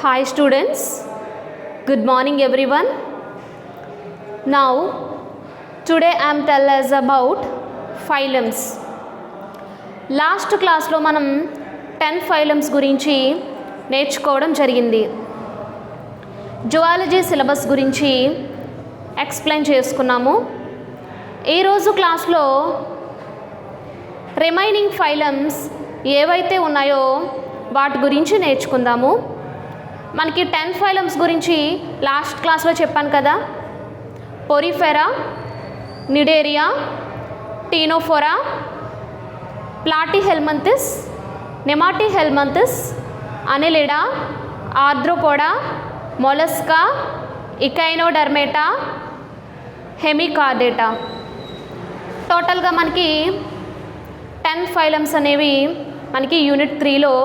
Hi students, good morning everyone. Now today I am tell us about phylums. Last క్లాస్లో మనం 10 phylums గురించి నేర్చుకోవడం జరిగింది. జువాలజీ సిలబస్ గురించి ఎక్స్ప్లెయిన్ చేసుకున్నాము. ఈరోజు క్లాస్లో రిమైనింగ్ ఫైలమ్స్ ఏవైతే ఉన్నాయో వాటి గురించి నేర్చుకుందాము. మనకి 10 ఫైలమ్స్ గురించి లాస్ట్ క్లాస్లో చెప్పాను కదా. Porifera, Cnidaria, Ctenophora, Platyhelminthes, Nemathelminthes, Annelida, Arthropoda, Mollusca, Echinodermata, Hemichordata. టోటల్గా మనకి 10 ఫైలమ్స్ అనేవి మనకి యూనిట్ 3లో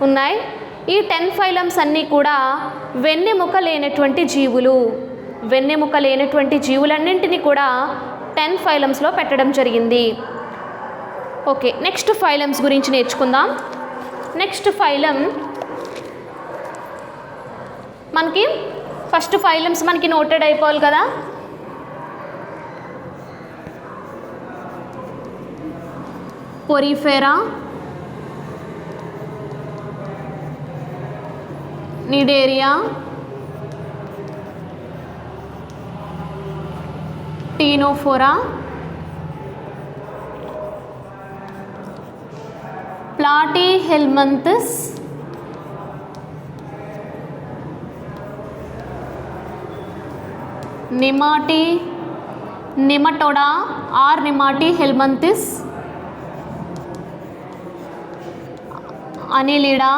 ఉన్నాయి. ఈ 10 ఫైలమ్స్ అన్నీ కూడా వెన్నెముక లేనటువంటి జీవులు. వెన్నెముక లేనటువంటి జీవులన్నింటినీ కూడా 10 ఫైలమ్స్లో పెట్టడం జరిగింది. ఓకే, నెక్స్ట్ ఫైలమ్స్ గురించి నేర్చుకుందాం. నెక్స్ట్ ఫైలం మనకి ఫస్ట్ ఫైలమ్స్ మనకి నోటెడ్ అయిపోవాలి కదా. Porifera, Cnidaria, Ctenophora, Platyhelminthes, Nematoda or Nemathelminthes, Annelida,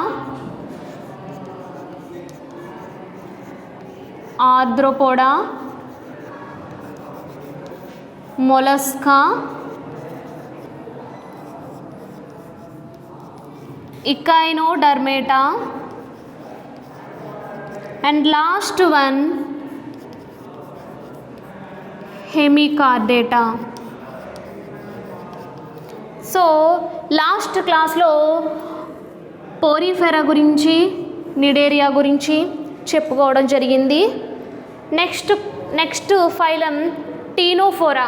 Arthropoda, Mollusca, Echinodermata, and last one Hemichordata. So last క్లాస్లో పోరిఫెరా గురించి, నిడేరియా గురించి చెప్పుకోవడం జరిగింది. Next phylum Ctenophora.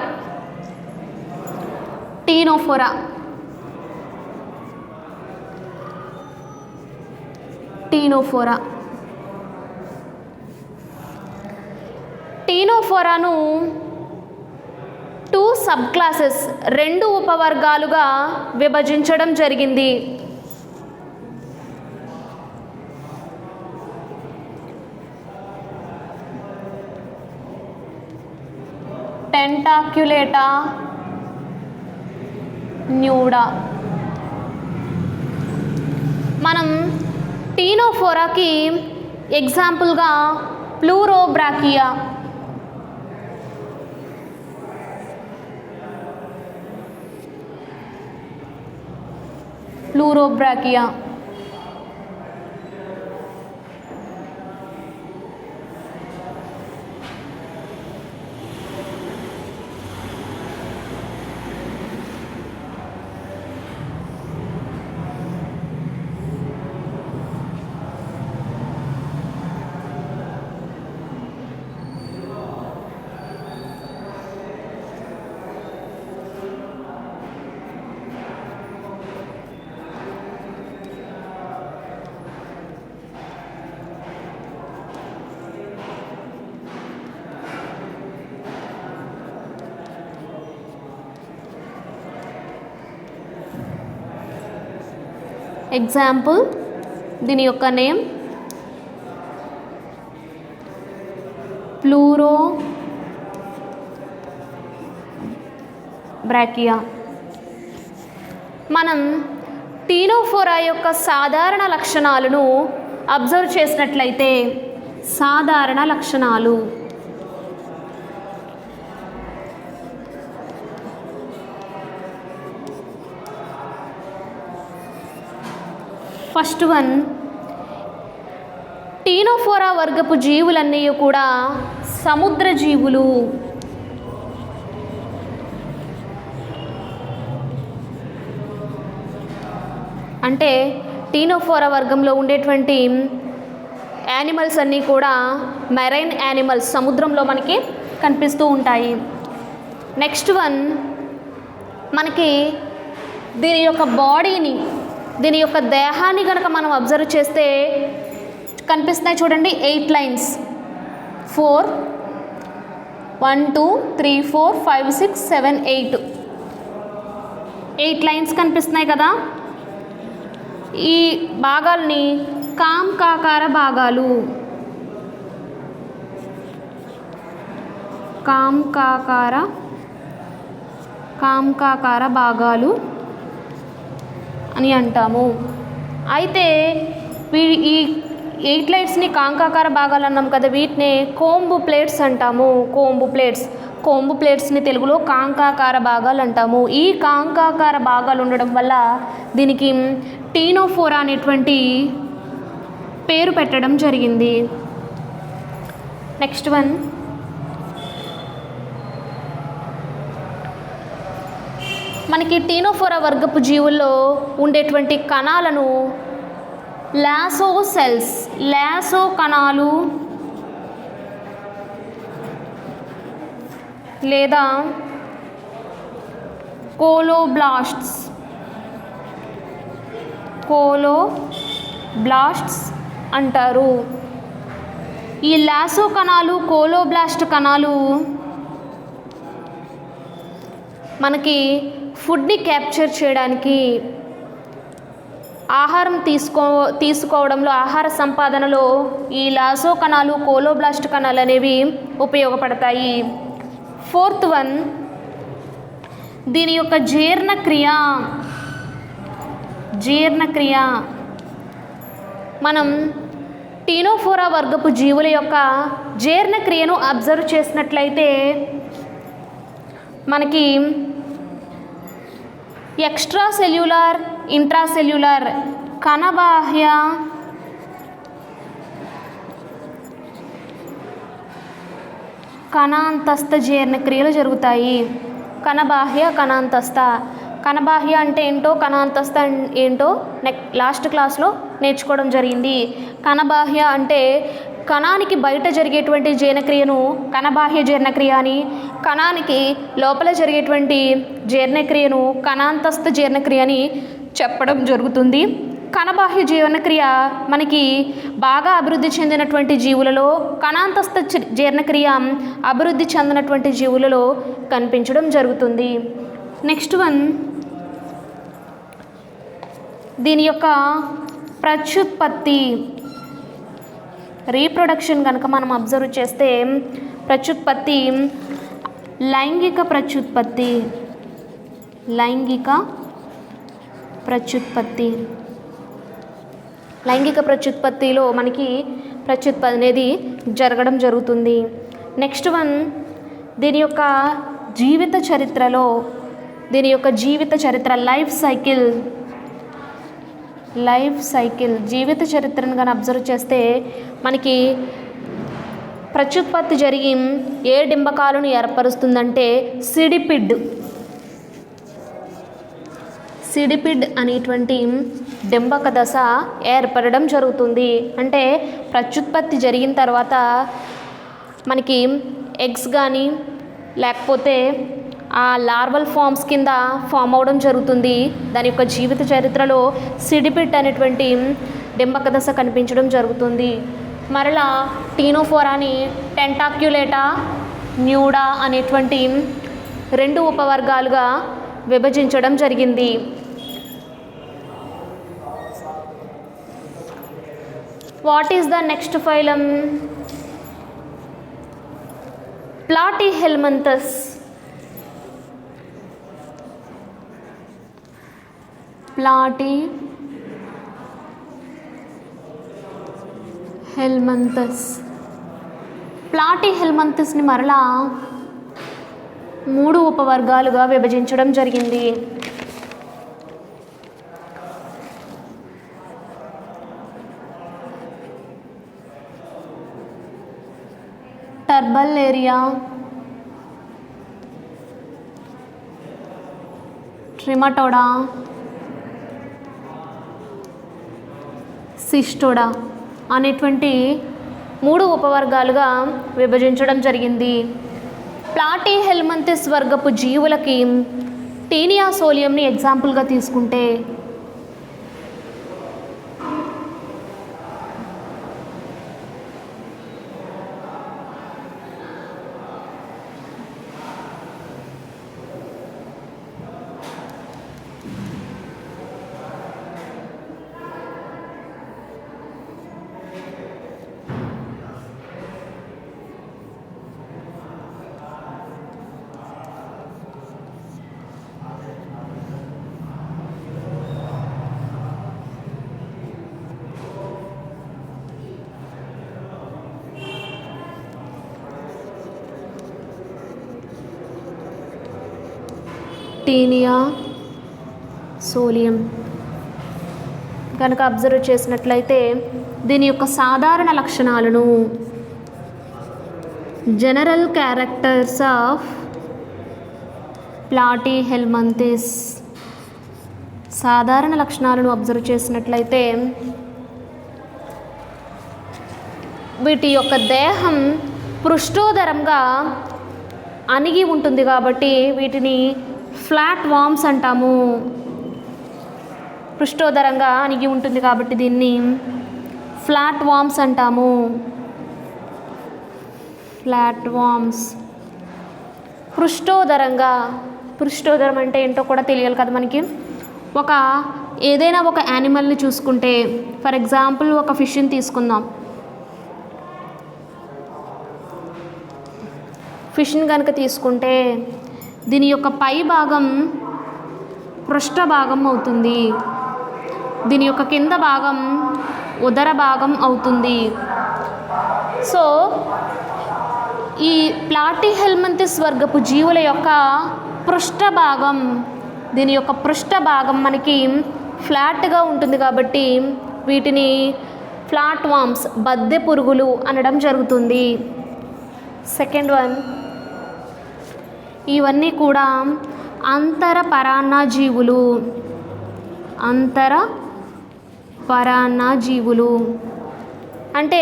టీనోఫోరాను 2 సబ్ క్లాసెస్, 2 ఉపవర్గాలుగా విభజించడం జరిగింది. Tentaculata, Nuda. మనం టీనోఫోరాకి ఎగ్జాంపుల్గా ప్లూరోబ్రాకియా, ఎగ్జాంపుల్, దీని యొక్క నేమ్ ప్లూరోబ్రాకియా. మనం టీనోఫోరా యొక్క సాధారణ లక్షణాలను అబ్జర్వ్ చేసినట్లయితే, సాధారణ లక్షణాలు ఫస్ట్ వన్, టీనోఫోరా వర్గపు జీవులన్నీ కూడా సముద్ర జీవులు. అంటే టీనోఫోరా వర్గంలో ఉండేటువంటి యానిమల్స్ అన్నీ కూడా మెరైన్ యానిమల్స్, సముద్రంలో మనకి కనిపిస్తూ ఉంటాయి. నెక్స్ట్ వన్, మనకి దీని యొక్క బాడీని, దీని యొక్క దేహాన్ని కనుక మనం అబ్జర్వ్ చేస్తే కనిపిస్తున్నాయి చూడండి 8 లైన్స్. 4 1 2 3 4 5 6 7 8 లైన్స్ కనిపిస్తున్నాయి కదా. ఈ భాగాల్ని కాంకాకార భాగాలు, కాంకాకార భాగాలు అని అంటాము. అయితే ఈ 8 లైట్స్ని కాంకాకార భాగాలు అన్నాం కదా, వీటిని కోంబు ప్లేట్స్ అంటాము. కోంబు ప్లేట్స్ని తెలుగులో కాంకాకార భాగాలు అంటాము. ఈ కాంకాకార భాగాలు ఉండడం వల్ల దీనికి టీనోఫోరా అనేటువంటి పేరు పెట్టడం జరిగింది. నెక్స్ట్ వన్, మనకి టీనోఫోరా వర్గపు జీవుల్లో ఉండేటువంటి కణాలను లాసో కణాలు లేదా కోలోబ్లాస్ట్స్ అంటారు. ఈ లాసో కణాలు, కోలోబ్లాస్ట్ కణాలు మనకి ఫుడ్ని క్యాప్చర్ చేయడానికి, ఆహారం తీసుకోవడంలో, ఆహార సంపాదనలో ఈ లాసో కణాలు, కోలోబ్లాస్ట్ కణాలు అనేవి ఉపయోగపడతాయి. 4th వన్, దీని యొక్క జీర్ణక్రియ మనం టీనోఫోరా వర్గపు జీవుల యొక్క జీర్ణక్రియను అబ్జర్వ్ చేసినట్లయితే మనకి ఎక్స్ట్రా సెల్యులార్, ఇంట్రాసెల్యులార్, కణబాహ్య, కణాంతస్థ జీర్ణక్రియలు జరుగుతాయి. కణబాహ్య అంటే ఏంటో, కణాంతస్థ ఏంటో లాస్ట్ క్లాస్లో నేర్చుకోవడం జరిగింది. కణబాహ్య అంటే కణానికి బయట జరిగేటువంటి జీర్ణక్రియను కణబాహ్య జీర్ణక్రియ అని, కణానికి లోపల జరిగేటువంటి జీర్ణక్రియను కణాంతస్థ జీర్ణక్రియ అని చెప్పడం జరుగుతుంది. కణబాహ్య జీర్ణక్రియ మనకి బాగా అభివృద్ధి చెందినటువంటి జీవులలో, కణాంతస్థ జీర్ణక్రియ అభివృద్ధి చెందినటువంటి జీవులలో కనిపించడం జరుగుతుంది. నెక్స్ట్ వన్, దీని యొక్క ప్రత్యుత్పత్తి, రీప్రొడక్షన్ కనుక మనం అబ్జర్వ్ చేస్తే ప్రత్యుత్పత్తి లైంగిక ప్రత్యుత్పత్తిలో మనకి ప్రత్యుత్పత్తి అనేది జరగడం జరుగుతుంది. నెక్స్ట్ వన్, దీని యొక్క జీవిత చరిత్ర లైఫ్ సైకిల్ జీవిత చరిత్రను కానీ అబ్జర్వ్ చేస్తే మనకి ప్రత్యుత్పత్తి జరిగి ఏ డింబకాలను ఏర్పరుస్తుందంటే సిడిపిడ్ అనేటువంటి డింబక దశ ఏర్పడడం జరుగుతుంది. అంటే ప్రత్యుత్పత్తి జరిగిన తర్వాత మనకి ఎగ్స్ కానీ లేకపోతే ఆ లార్వల్ ఫామ్స్ కింద ఫామ్ అవడం జరుగుతుంది. దాని యొక్క జీవిత చరిత్రలో సిడిపిడ్ అనేటువంటి డింబక దశ కనిపించడం జరుగుతుంది. మరలా టీనోఫోరాని టెంటాక్యులేటా, న్యూడా అనేటువంటి 2 ఉపవర్గాలుగా విభజించడం జరిగింది. What is the next phylum? Platyhelminthes. ప్లాటిహెల్మంతస్ని మరలా 3 ఉపవర్గాలుగా విభజించడం జరిగింది. టర్బల్లేరియా, ట్రిమటోడా, సిస్టోడా అనేటువంటి 3 ఉపవర్గాలుగా విభజించడం జరిగింది. ప్లాటీహెల్మింథస్ వర్గపు జీవులకి టీనియా సోలియంని ఎగ్జాంపుల్గా తీసుకుంటే టీనియా సోలియం కనుక అబ్జర్వ్ చేసినట్లయితే దీని యొక్క సాధారణ లక్షణాలను జనరల్ క్యారెక్టర్స్ ఆఫ్ ప్లాటీహెల్మింథస్ సాధారణ లక్షణాలను అబ్జర్వ్ చేసినట్లయితే వీటి యొక్క దేహం పృష్ఠోదరంగా అణిగి ఉంటుంది కాబట్టి వీటిని ఫ్లాట్ వామ్స్ అంటాము. పృష్ఠోదరంగా అణిగి ఉంటుంది కాబట్టి దీన్ని ఫ్లాట్ వామ్స్ అంటాము. ఫ్లాట్ వామ్స్ పృష్ఠోదరం అంటే ఏంటో కూడా తెలియాలి కదా మనకి. ఏదైనా ఒక యానిమల్ని చూసుకుంటే ఫర్ ఎగ్జాంపుల్ ఒక ఫిష్ని తీసుకుందాం. ఫిష్ని కనుక తీసుకుంటే దీని యొక్క పై భాగం పృష్ఠ భాగం అవుతుంది, దీని యొక్క కింద భాగం ఉదర భాగం అవుతుంది. సో ఈ ప్లాటీహెల్మింథస్ వర్గపు జీవుల యొక్క దీని యొక్క పృష్ఠ భాగం మనకి ఫ్లాట్గా ఉంటుంది కాబట్టి వీటిని ఫ్లాట్ వామ్స్ బద్దె పురుగులు అనడం జరుగుతుంది. సెకండ్ వన్, ఇవన్నీ కూడా అంతర పరాన్నజీవులు. అంటే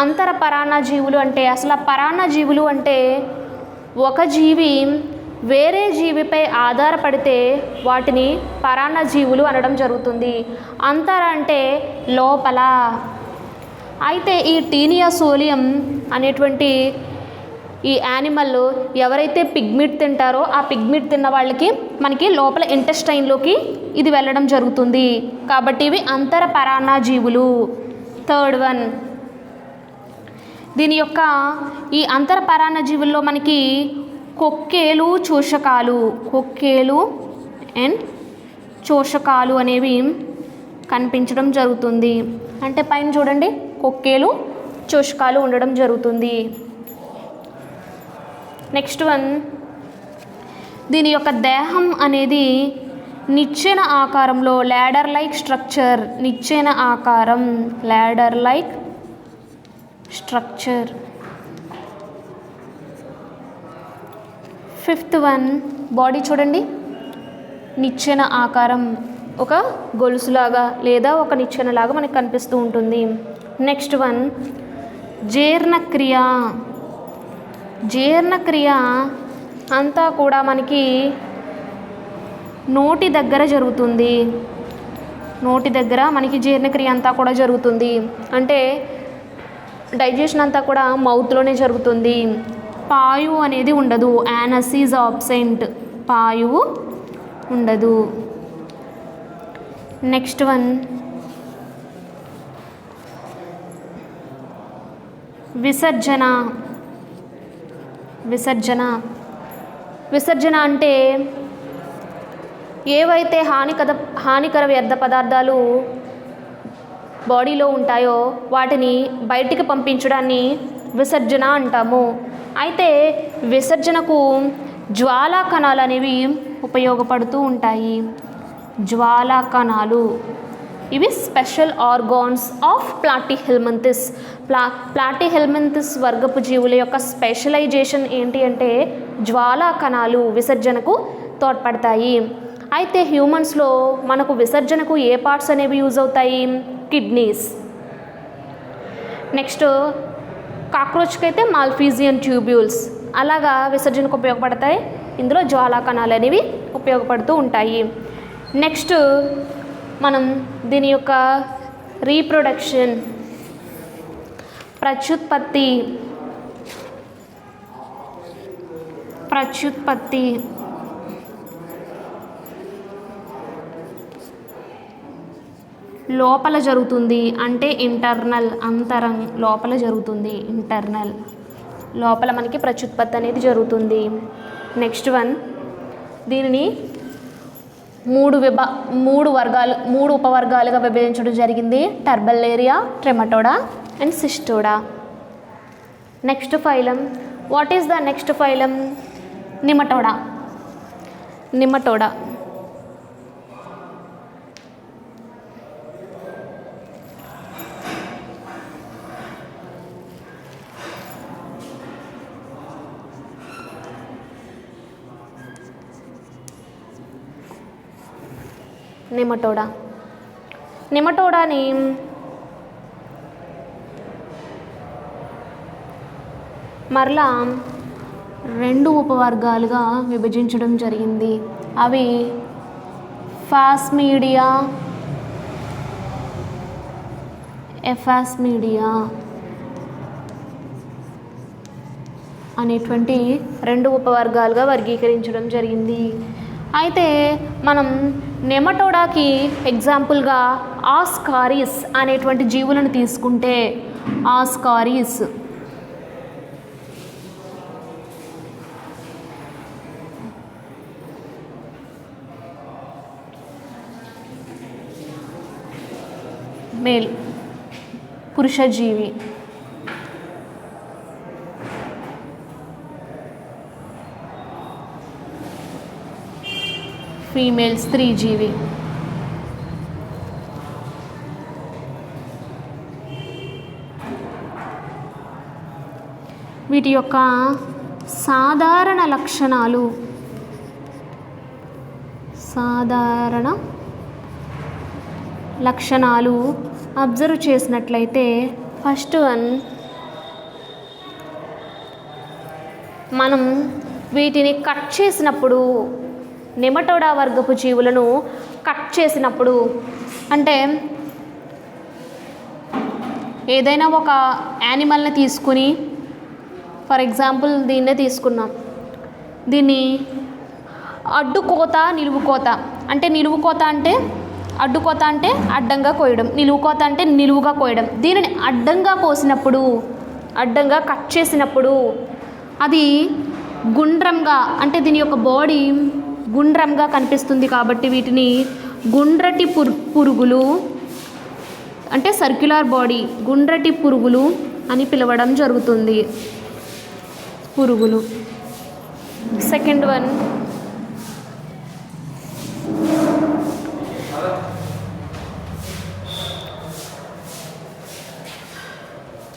అంతర పరాన్నజీవులు అంటే అసలు పరాన్నజీవులు అంటే ఒక జీవి వేరే జీవిపై ఆధారపడితే వాటిని పరాన్నజీవులు అనడం జరుగుతుంది. అంతర అంటే లోపల. అయితే ఈ టీనియా సోలియం అనేటువంటి ఈ యానిమల్ ఎవరైతే పిగ్మిట్ తింటారో ఆ పిగ్మిట్ తిన్న వాళ్ళకి మనకి లోపల ఇంటెస్టైన్లోకి ఇది వెళ్ళడం జరుగుతుంది కాబట్టి ఇవి అంతర పరాన్నజీవులు. థర్డ్ వన్, దీని యొక్క ఈ అంతర పరాన్నజీవుల్లో మనకి కొక్కేలు అండ్ చోషకాలు అనేవి కనిపించడం జరుగుతుంది. అంటే పైన చూడండి, కొక్కేలు చోషకాలు ఉండడం జరుగుతుంది. నెక్స్ట్ వన్, దీని యొక్క దేహం అనేది నిచ్చెన ఆకారంలో ladder like structure. Fifth one, body చూడండి, నిచ్చెన ఆకారం, ఒక గొలుసులాగా లేదా ఒక నిచ్చెనలాగా మనకు కనిపిస్తూ ఉంటుంది. నెక్స్ట్ వన్, జీర్ణక్రియ అంతా కూడా మనకి నోటి దగ్గర జరుగుతుంది. మనకి జీర్ణక్రియ అంతా కూడా జరుగుతుంది. అంటే డైజెషన్ అంతా కూడా మౌత్లోనే జరుగుతుంది. పాయువు అనేది ఉండదు, యానస్ ఈజ్ ఆబ్సెంట్, పాయువు ఉండదు. నెక్స్ట్ వన్, విసర్జన అంటే ఏవైతే హానికర వ్యర్థ పదార్థాలు బాడీలో ఉంటాయో వాటిని బయటికి పంపించడాన్ని విసర్జన అంటాము. అయితే విసర్జనకు జ్వాలా కణాలు అనేవి ఉపయోగపడుతూ ఉంటాయి. జ్వాలా కణాలు ఇవి స్పెషల్ ఆర్గాన్స్ ఆఫ్ ప్లాటీహెల్మింథస్ వర్గపు జీవుల యొక్క స్పెషలైజేషన్ ఏంటి అంటే జ్వాలా కణాలు విసర్జనకు తోడ్పడతాయి. అయితే హ్యూమన్స్లో మనకు విసర్జనకు ఏ పార్ట్స్ అనేవి యూజ్ అవుతాయి? కిడ్నీస్, నెక్స్ట్ కాక్రోచ్కి అయితే మాల్ఫీజియన్ ట్యూబ్యూల్స్ అలాగా విసర్జనకు ఉపయోగపడతాయి. ఇందులో జ్వాలా కణాలు అనేవి ఉపయోగపడుతూ ఉంటాయి. నెక్స్ట్ మనం దీని యొక్క రీప్రొడక్షన్ ప్రత్యుత్పత్తి లోపల జరుగుతుంది. అంటే ఇంటర్నల్, లోపల జరుగుతుంది. ఇంటర్నల్ లోపల మనకి ప్రత్యుత్పత్తి అనేది జరుగుతుంది. నెక్స్ట్ వన్, దీనిని మూడు ఉపవర్గాలుగా విభజించడం జరిగింది. Turbellaria, Trematoda and Cestoda. Next phylum, what is the next phylum? Nematoda. నిమటోడాని మరలా 2 ఉపవర్గాలుగా విభజించడం జరిగింది. అవి ఫాస్మీడియా, ఎఫాస్మీడియా అనేటువంటి 2 ఉపవర్గాలుగా వర్గీకరించడం జరిగింది. అయితే మనం నెమటోడాకి ఎగ్జాంపుల్గా ఆస్కారిస్ అనేటువంటి జీవులను తీసుకుంటే, ఆస్కారిస్ మేల్, పురుషజీవి. ఫీమేల్, స్త్రీజీవి. వీటి యొక్క సాధారణ లక్షణాలు అబ్జర్వ్ చేసినట్లయితే, ఫస్ట్ వన్, మనం వీటిని కట్ చేసినప్పుడు, నెమటోడా వర్గపు జీవులను కట్ చేసినప్పుడు, అంటే ఏదైనా ఒక యానిమల్ని తీసుకుని, ఫర్ ఎగ్జాంపుల్ దీన్నే తీసుకున్నాం, దీన్ని అడ్డుకోత, నిలువుకోత. అంటే నిలువుకోత అంటే అడ్డుకోత అంటే అడ్డంగా కోయడం, నిలువుకోత అంటే నిలువుగా కోయడం. దీనిని అడ్డంగా కట్ చేసినప్పుడు అది గుండ్రంగా, అంటే దీని యొక్క బాడీ గుండ్రంగా కనిపిస్తుంది. కాబట్టి వీటిని గుండ్రటి పురుగులు, అంటే సర్క్యులర్ బాడీ, గుండ్రటి పురుగులు అని పిలవడం జరుగుతుంది. పురుగులు. సెకండ్ వన్,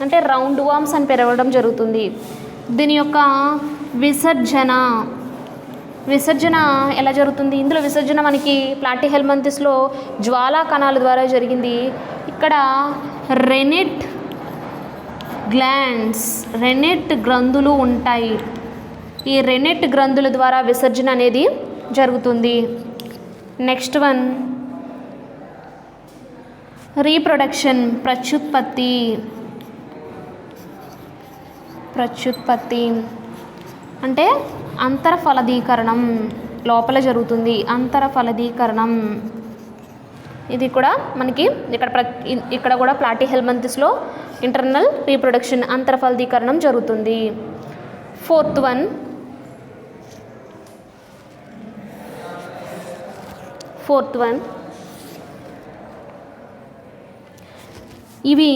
అంటే రౌండ్ వామ్స్ అని పిలవడం జరుగుతుంది. దీని యొక్క విసర్జన ఎలా జరుగుతుంది? ఇందులో విసర్జన మనకి ప్లాటిహెల్మంతిస్లో జ్వాలా కణాల ద్వారా జరిగింది. ఇక్కడ రెనెట్ గ్రంథులు ఉంటాయి. ఈ రెనెట్ గ్రంథుల ద్వారా విసర్జన అనేది జరుగుతుంది. నెక్స్ట్ వన్, రీప్రొడక్షన్, ప్రత్యుత్పత్తి అంటే అంతరఫలదీకరణం లోపల జరుగుతుంది. అంతరఫలదీకరణం ఇది కూడా మనకి ఇక్కడ కూడా ప్లాటిహెల్మంతిస్లో ఇంటర్నల్ రీప్రొడక్షన్, అంతరఫలదీకరణం జరుగుతుంది. ఫోర్త్ వన్, ఇవి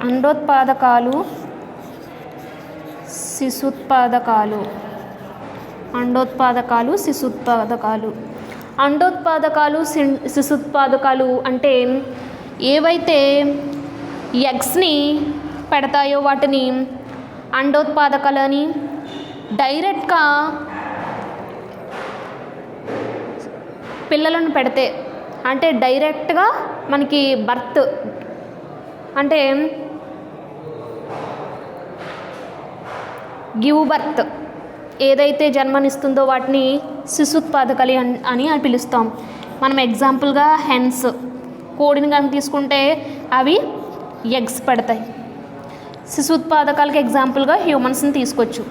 అండోత్పాదకాలు, శిశుత్పాదకాలు. శిశుత్పాదకాలు అంటే ఏవైతే ఎగ్స్ని పెడతాయో వాటిని అండోత్పాదకాలని, డైరెక్ట్గా పిల్లలను పెడితే అంటే డైరెక్ట్గా మనకి బర్త్ అంటే గివ్ బర్త్ ఏదైతే జన్మనిస్తుందో వాటిని శిశుత్పాదకలు అని పిలుస్తాం. మనం ఎగ్జాంపుల్గా హెన్స్, కోడిని కనుక తీసుకుంటే అవి ఎగ్స్ పెడతాయి. శిశుత్పాదకాలకి ఎగ్జాంపుల్గా హ్యూమన్స్ని తీసుకోవచ్చు.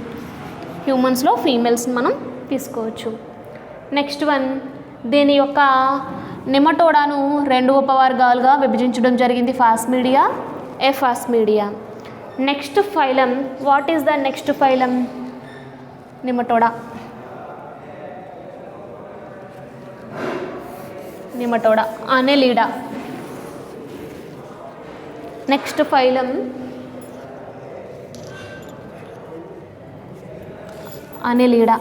హ్యూమన్స్లో ఫీమేల్స్ని మనం తీసుకోవచ్చు. నెక్స్ట్ వన్, దీని యొక్క నెమటోడాను 2 ఉపవర్గాలుగా విభజించడం జరిగింది, Phasmidia, Aphasmidia. Next phylum, what is the next phylum? Nematoda. Nematoda, Annelida. Next phylum Annelida.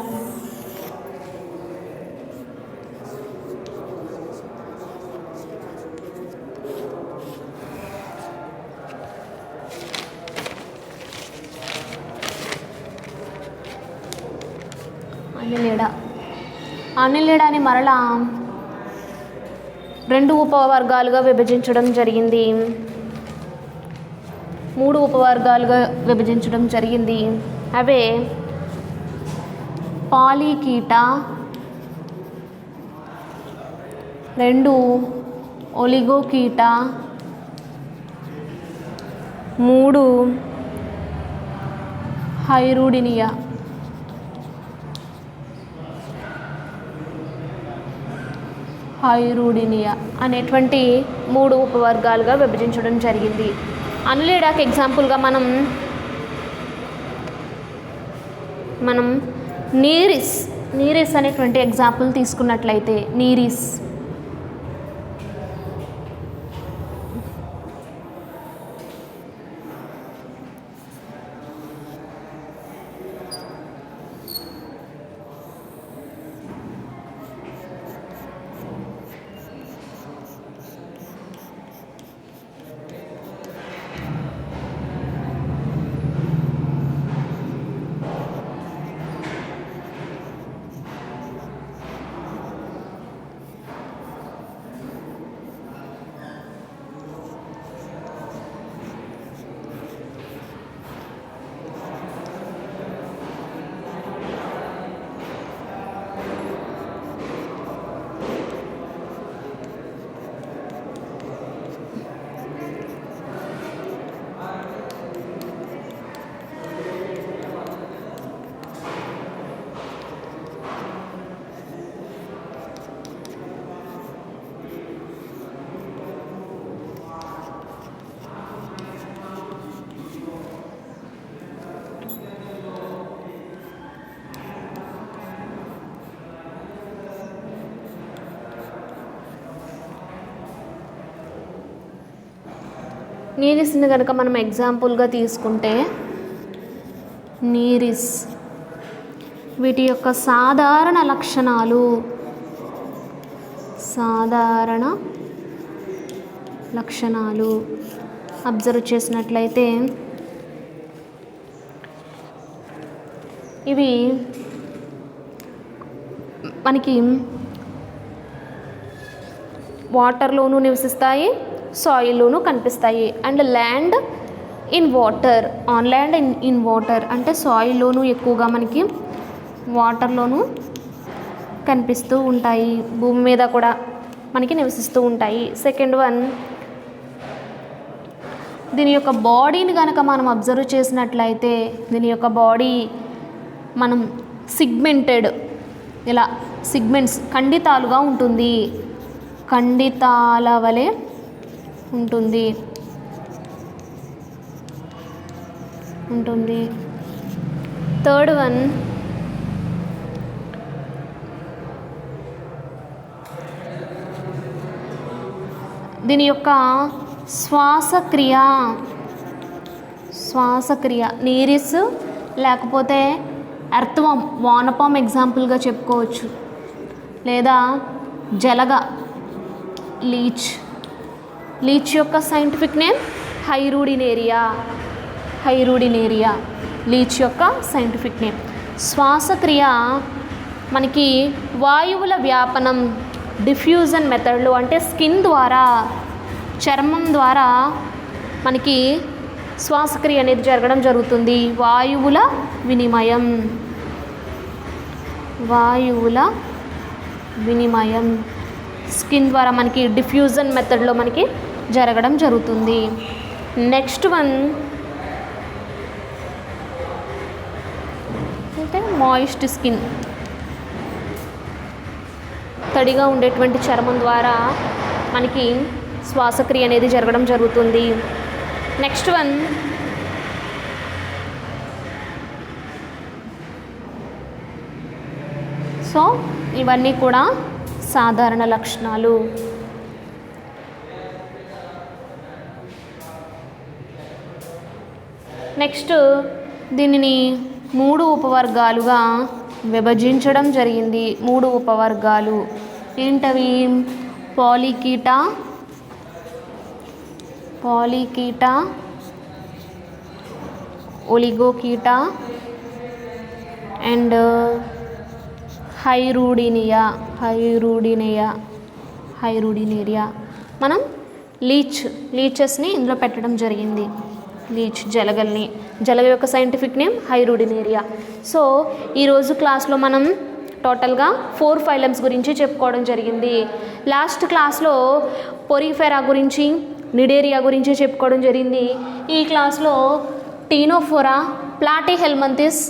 అనెలిడాని మరలా 2 ఉపవర్గాలుగా విభజించడం జరిగింది, 3 ఉపవర్గాలుగా విభజించడం జరిగింది. అవే పాలికీట, 2 ఒలిగోకీట, 3 హైరూడినియా. హైరూడినియా అనేటువంటి 3 ఉపవర్గాలుగా విభజించడం జరిగింది. అనెలిడాకి ఎగ్జాంపుల్గా మనం నీరిస్ అనేటువంటి ఎగ్జాంపుల్ తీసుకున్నట్లయితే, నీరిస్ నీరిస్ని కనుక మనం ఎగ్జాంపుల్గా తీసుకుంటే, నీరిస్ వీటి యొక్క సాధారణ లక్షణాలు అబ్జర్వ్ చేసినట్లయితే ఇవి మనకి వాటర్లోనూ నివసిస్తాయి, సాయిల్లోనూ కనిపిస్తాయి. And land in water, on land in water అంటే సాయిల్లోనూ ఎక్కువగా మనకి వాటర్లోనూ కనిపిస్తూ ఉంటాయి, భూమి మీద కూడా మనకి నివసిస్తూ ఉంటాయి. సెకండ్ వన్, దీని యొక్క బాడీని కనుక మనం అబ్జర్వ్ చేసినట్లయితే, దీని యొక్క బాడీ మనం సిగ్మెంటెడ్, ఇలా సిగ్మెంట్స్ ఖండితాలుగా ఉంటుంది, ఖండితాల వలె ఉంటుంది. థర్డ్ వన్, దీని యొక్క శ్వాసక్రియ నీరిస్ లేకపోతే ఎర్త్వామ్, వానపామ్ ఎగ్జాంపుల్గా చెప్పుకోవచ్చు, లేదా జలగ, లీచ్ యొక్క సైంటిఫిక్ నేమ్ హైరూడినేరియా, లీచ్ యొక్క సైంటిఫిక్ నేమ్. శ్వాసక్రియ మనకి వాయువుల వ్యాపనం డిఫ్యూజన్ మెథడ్లో అంటే స్కిన్ ద్వారా, చర్మం ద్వారా మనకి శ్వాసక్రియ అనేది జరగడం జరుగుతుంది. వాయువుల వినిమయం స్కిన్ ద్వారా మనకి డిఫ్యూజన్ మెథడ్లో మనకి జరగడం జరుగుతుంది. నెక్స్ట్ వన్ అంటే మాయిస్ట్ స్కిన్, తడిగా ఉండేటువంటి చర్మం ద్వారా మనకి శ్వాసక్రియ అనేది జరగడం జరుగుతుంది. నెక్స్ట్ వన్ సో ఇవన్నీ కూడా సాధారణ లక్షణాలు. నెక్స్ట్ దీనిని 3 ఉపవర్గాలుగా విభజించడం జరిగింది. 3 ఉపవర్గాలు ఏంటవి? పాలికీటా, ఒలిగోకీటా అండ్ హైరూడినేరియా. మనం లీచెస్ని ఇందులో పెట్టడం జరిగింది. జలగ యొక్క సైంటిఫిక్ నేమ్ హైరూడినేరియా. సో ఈరోజు క్లాస్లో మనం టోటల్గా 4 ఫైలమ్స్ గురించి చెప్పుకోవడం జరిగింది. లాస్ట్ క్లాస్లో పొరిఫెరా గురించి, నిడేరియా గురించి చెప్పుకోవడం జరిగింది. ఈ క్లాస్లో టీనోఫోరా, ప్లాటీహెల్మంథిస్,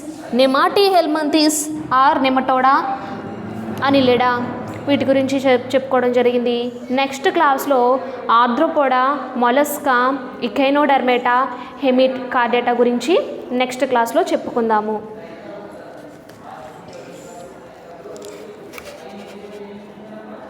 నెమాటీహెల్మంథిస్ ఆర్ నెమటోడా, అనిలిడా వీటి గురించి చెప్పుకోవడం జరిగింది. నెక్స్ట్ క్లాస్లో ఆర్థ్రోపోడా, మొలస్కా, ఇకైనోడర్మేటా, హెమిట్ కార్డేటా గురించి నెక్స్ట్ క్లాస్లో చెప్పుకుందాము.